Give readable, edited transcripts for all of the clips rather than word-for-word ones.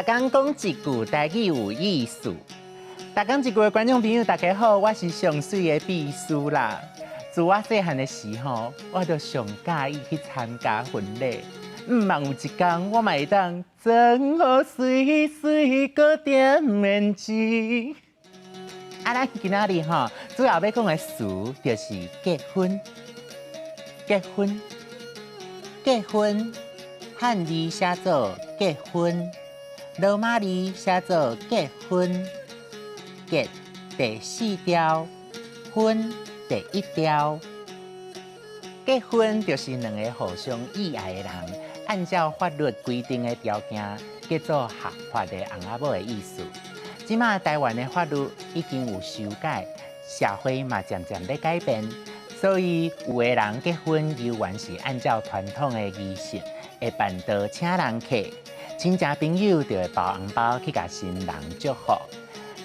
大家讲一句台语有意思。大家一句的观众朋友，大家好，我是上水的秘书啦。自我细汉的时候，我就上介意去参加婚礼。望有一天，我嘛会当装好水水个点面子。咱今仔日吼，主要要讲的词就是结婚。结婚，结婚，汉字写作结婚，罗马字写作结婚。结第4条，婚第1条。结婚就是两个互相意爱的人，按照法律规定的条件，结做合法的翁仔某的意思。即马台湾的法律已经有修改，社会嘛渐渐在改变，所以有的人结婚依然是按照传统的仪式，会办桌请人客，亲戚朋友就会包红包去甲新人祝福。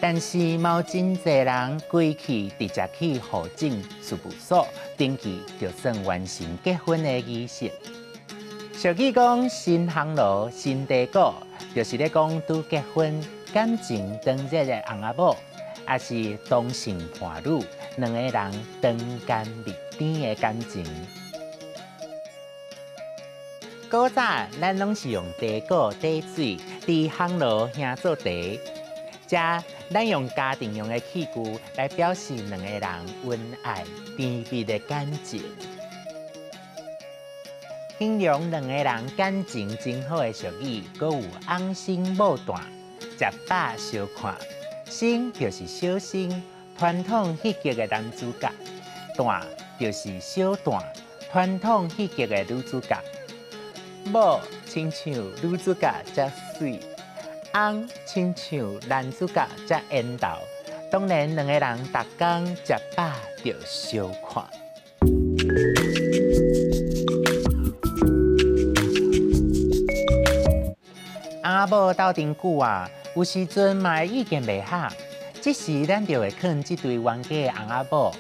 但是，冇真侪人归去直接去户政事务所登记，就算完成结婚的仪式。俗语讲“新香炉新地果”，就是咧讲拄结婚、感情长热的翁仔某，也是同性伴侣两个人同甘蜜甜的感情。古早咱拢是用地果、地水伫香炉兄做茶。遮，咱用家庭用的器具来表示两个人恩爱甜蜜的感情，形容两个人感情真好的俗语，阁有翁生某蛋，食饱相看。生就是小生，传统戏剧的男主角；蛋就是小蛋，传统戏剧的女主角。某亲像女主角遮水。翁亲像男主角才缘投，当然两个人逐工食饱就相看。翁仔某斗阵久啊，有时阵嘛会意见袂合，这时咱就会劝这对冤家的翁仔某，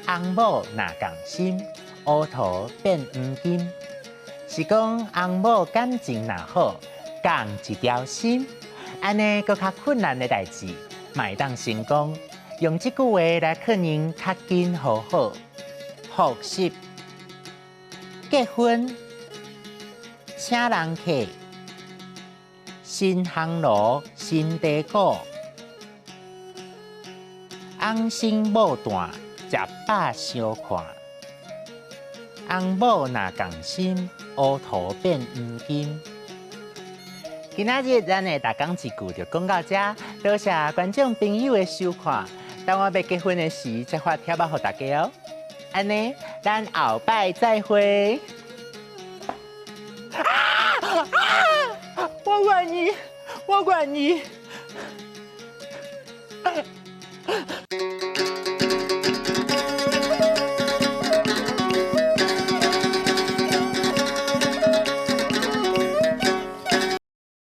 翁某若共心，乌桃变黄金，是讲翁某感情若好，共一条心。安尼搁较困难的代志，嘛会当成功。用这句话来劝人较紧和好，复习结婚、请人客、新香炉、新地果、翁生某蛋，食饱相看。翁某若共心，乌桃变黄金。今仔日咱的大讲一句就讲到这，多谢观众朋友的收看。等我要结婚的时，再发贴包给大家哦。安尼，咱后摆再会。我愿意，我愿意。